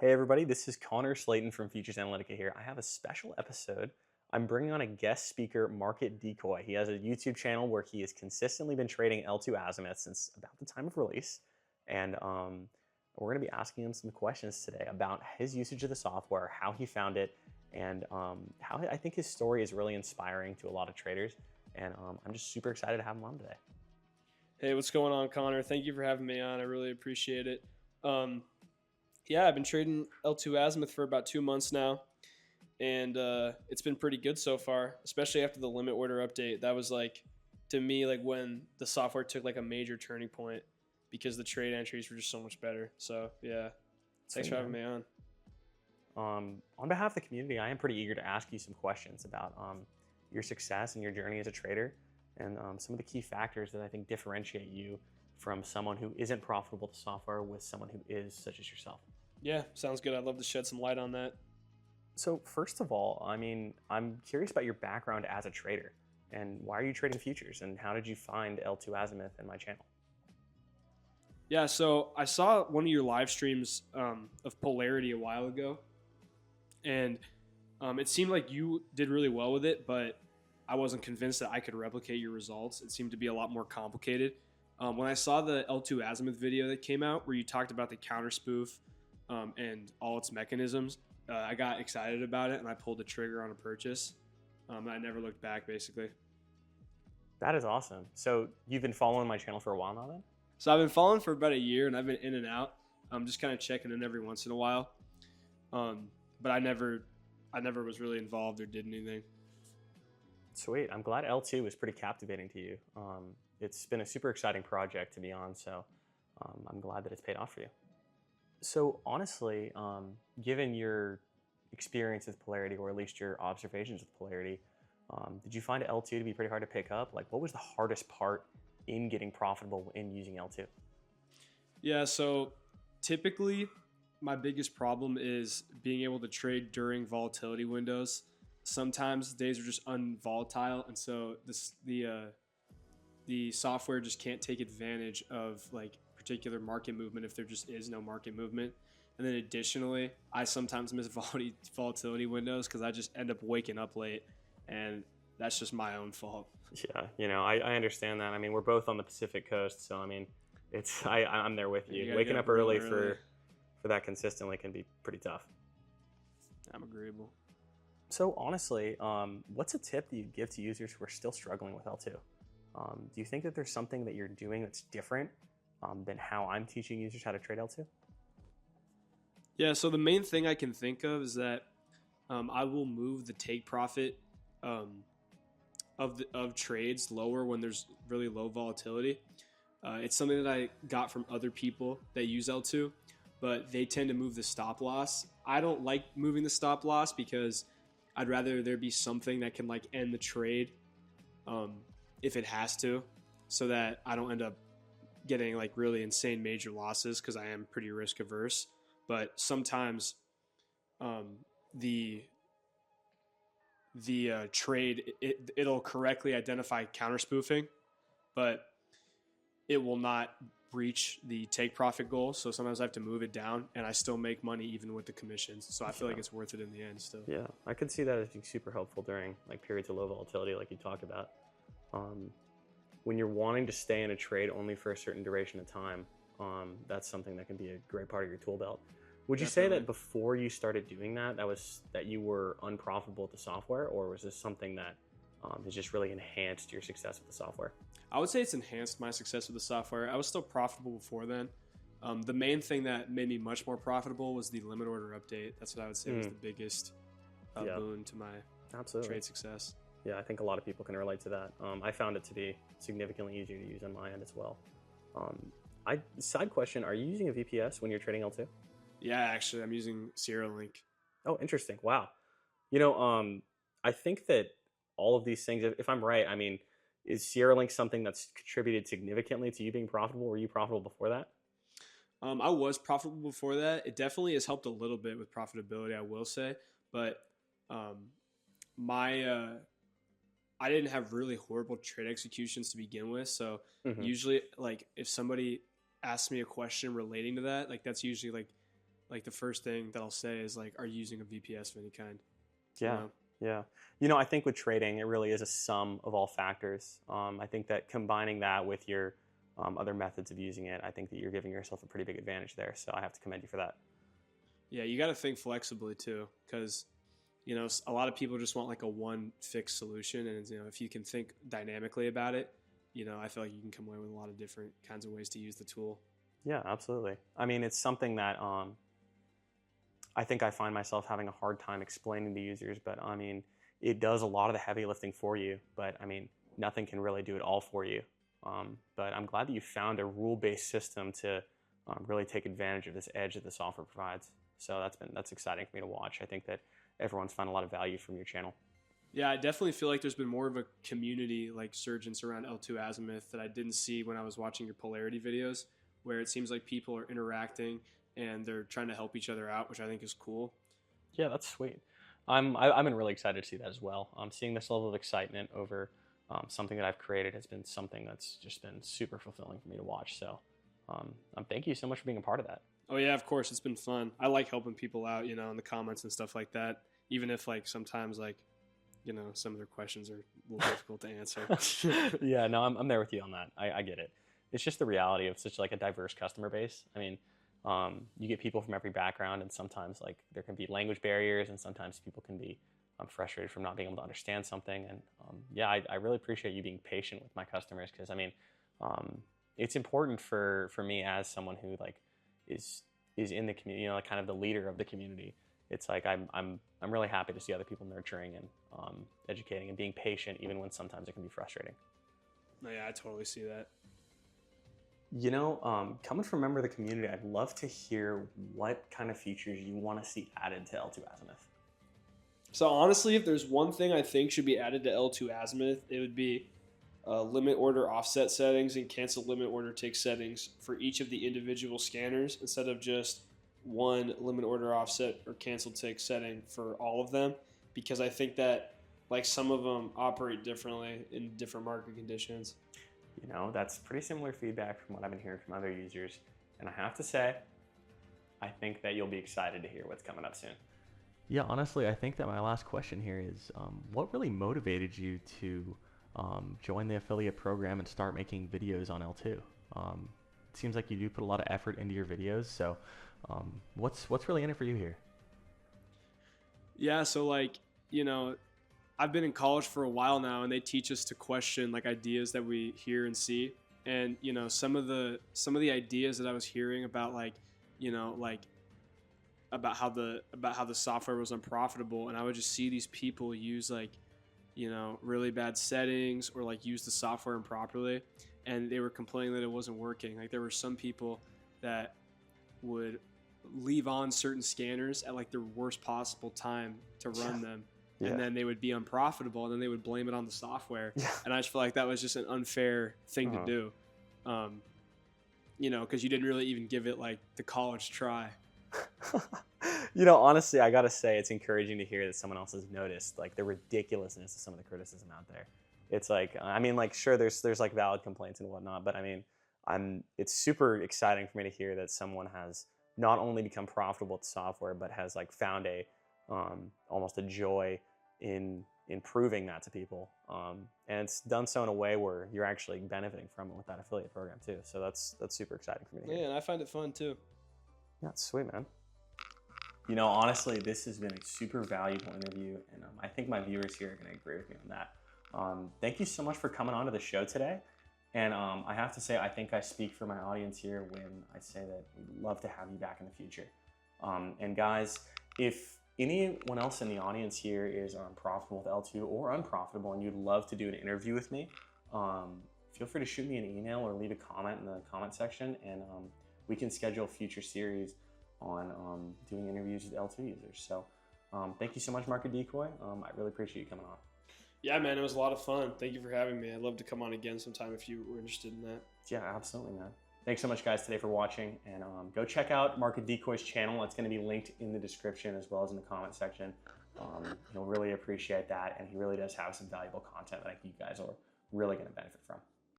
Hey everybody, this is Connor Slayton from Futures Analytica here. I have a special episode. I'm bringing on a guest speaker, Market Decoy. He has a YouTube channel where he has consistently been trading L2Azimuth since about the time of release. And we're going to be asking him some questions today about his usage of the software, how he found it, and how I think his story is really inspiring to a lot of traders. And I'm just super excited to have him on today. Hey, what's going on, Connor? Thank you for having me on. I really appreciate it. Yeah, I've been trading L2Azimuth for about 2 months now, and it's been pretty good so far, especially after the limit order update. That was to me, when the software took a major turning point because the trade entries were just so much better. So yeah, thanks for having me on. On behalf of the community, I am pretty eager to ask you some questions about your success and your journey as a trader, and some of the key factors that I think differentiate you from someone who isn't profitable to software with someone who is, such as yourself. Yeah, sounds good. I'd love to shed some light on that. So first of all, I'm curious about your background as a trader, and why are you trading futures, and how did you find L2Azimuth in my channel? Yeah, so I saw one of your live streams of polarity a while ago, and it seemed like you did really well with it, but I wasn't convinced that I could replicate your results. It seemed to be a lot more complicated. When I saw the L2Azimuth video that came out where you talked about the counter spoof and all its mechanisms, I got excited about it and I pulled the trigger on a purchase. And I never looked back, basically. That is awesome. So you've been following my channel for a while now then? So I've been following for about a year and I've been in and out. I'm just kind of checking in every once in a while. But I never was really involved or did anything. Sweet. I'm glad L2 was pretty captivating to you. It's been a super exciting project to be on, so I'm glad that it's paid off for you. So honestly, given your experience with polarity, or at least your observations with polarity, did you find L2 to be pretty hard to pick up? What was the hardest part in getting profitable in using L2? Yeah, so typically my biggest problem is being able to trade during volatility windows. Sometimes days are just unvolatile, and so the software just can't take advantage of particular market movement if there just is no market movement. And then additionally, I sometimes miss volatility windows because I just end up waking up late, and that's just my own fault. Yeah, I understand that. We're both on the Pacific Coast, so I'm there with you. Waking up early for that consistently can be pretty tough. I'm agreeable. So honestly, what's a tip that you'd give to users who are still struggling with L2? Do you think that there's something that you're doing that's different than how I'm teaching users how to trade L2? Yeah, so the main thing I can think of is that I will move the take profit of trades lower when there's really low volatility. It's something that I got from other people that use L2, but they tend to move the stop loss. I don't like moving the stop loss because I'd rather there be something that can end the trade if it has to, so that I don't end up getting really insane major losses because I am pretty risk averse. But sometimes the trade, it'll correctly identify counter spoofing, but it will not breach the take profit goal. So sometimes I have to move it down and I still make money even with the commissions. So I feel like it's worth it in the end still. Yeah, I could see that as being super helpful during periods of low volatility like you talked about. When you're wanting to stay in a trade only for a certain duration of time, that's something that can be a great part of your tool belt. Would you say that before you started doing that you were unprofitable with the software, or was this something that has just really enhanced your success with the software? I would say it's enhanced my success with the software. I was still profitable before then. The main thing that made me much more profitable was the limit order update. That's what I would say was the biggest boon to my trade success. Yeah, I think a lot of people can relate to that. I found it to be significantly easier to use on my end as well. Side question, are you using a VPS when you're trading L2? Yeah, actually, I'm using Sierra Link. Oh, interesting. Wow. I think that all of these things, if I'm right, is Sierra Link something that's contributed significantly to you being profitable? Were you profitable before that? I was profitable before that. It definitely has helped a little bit with profitability, I will say. But I didn't have really horrible trade executions to begin with. So usually, if somebody asks me a question relating to that, that's usually like the first thing that I'll say is like, are you using a VPS of any kind? Yeah. Yeah. I think with trading, it really is a sum of all factors. I think that combining that with your other methods of using it, I think that you're giving yourself a pretty big advantage there. So I have to commend you for that. Yeah, you got to think flexibly too, because a lot of people just want like a one fixed solution, and if you can think dynamically about it, I feel like you can come away with a lot of different kinds of ways to use the tool. Yeah, absolutely. I mean, it's something that I think I find myself having a hard time explaining to users, but I mean, it does a lot of the heavy lifting for you, but I mean, nothing can really do it all for you. But I'm glad that you found a rule-based system to really take advantage of this edge that the software provides. So that's exciting for me to watch. I think that everyone's found a lot of value from your channel. Yeah, I definitely feel like there's been more of a community like surgence around L2Azimuth that I didn't see when I was watching your polarity videos, where it seems like people are interacting and they're trying to help each other out, which I think is cool. Yeah, that's sweet. I've been really excited to see that as well. Seeing this level of excitement over something that I've created has been something that's just been super fulfilling for me to watch. So thank you so much for being a part of that. Oh yeah, of course, it's been fun. I like helping people out, in the comments and stuff like that. Even if like sometimes like, some of their questions are a little difficult to answer. Yeah, no, I'm there with you on that. I get it. It's just the reality of such like a diverse customer base. I mean, you get people from every background, and sometimes like there can be language barriers, and sometimes people can be frustrated from not being able to understand something. And yeah, I really appreciate you being patient with my customers, because I mean, it's important for me as someone who like is in the community, like kind of the leader of the community. It's like I'm really happy to see other people nurturing and educating and being patient, even when sometimes it can be frustrating. No, yeah, I totally see that. Coming from a member of the community, I'd love to hear what kind of features you want to see added to L2Azimuth. So honestly, if there's one thing I think should be added to L2Azimuth, it would be limit order offset settings and cancel limit order tick settings for each of the individual scanners, instead of just one limit order offset or cancel tick setting for all of them, because I think that like some of them operate differently in different market conditions. That's pretty similar feedback from what I've been hearing from other users. And I have to say, I think that you'll be excited to hear what's coming up soon. Yeah, honestly, I think that my last question here is, what really motivated you to join the affiliate program and start making videos on L2? It seems like you do put a lot of effort into your videos. So what's really in it for you here? Yeah, so like, I've been in college for a while now, and they teach us to question like ideas that we hear and see. And some of the ideas that I was hearing about, like about how the software was unprofitable, and I would just see these people use like really bad settings, or like use the software improperly, and they were complaining that it wasn't working. Like there were some people that would leave on certain scanners at like the worst possible time to run them. Yeah. And then they would be unprofitable, and then they would blame it on the software. Yeah. And I just feel like that was just an unfair thing to do. Because you didn't really even give it like the college try. Honestly, I gotta say, it's encouraging to hear that someone else has noticed like the ridiculousness of some of the criticism out there. It's like, I mean, like, sure, there's like valid complaints and whatnot, but I mean, it's super exciting for me to hear that someone has not only become profitable with software, but has like found a almost a joy in proving that to people, and it's done so in a way where you're actually benefiting from it with that affiliate program too. So that's super exciting for me to hear. Yeah, and I find it fun too. Yeah, it's sweet, man. Honestly, this has been a super valuable interview, and I think my viewers here are going to agree with me on that. Thank you so much for coming on to the show today. And I have to say, I think I speak for my audience here when I say that we'd love to have you back in the future. And guys, if anyone else in the audience here is profitable with L2 or unprofitable, and you'd love to do an interview with me, feel free to shoot me an email or leave a comment in the comment section, and we can schedule a future series on doing interviews with L2 users. So thank you so much, MarketDecoy. I really appreciate you coming on. Yeah, man, it was a lot of fun. Thank you for having me. I'd love to come on again sometime if you were interested in that. Yeah, absolutely, man. Thanks so much, guys, today for watching. And go check out MarketDecoy's channel. It's going to be linked in the description as well as in the comment section. He'll really appreciate that. And he really does have some valuable content that I think you guys are really going to benefit from.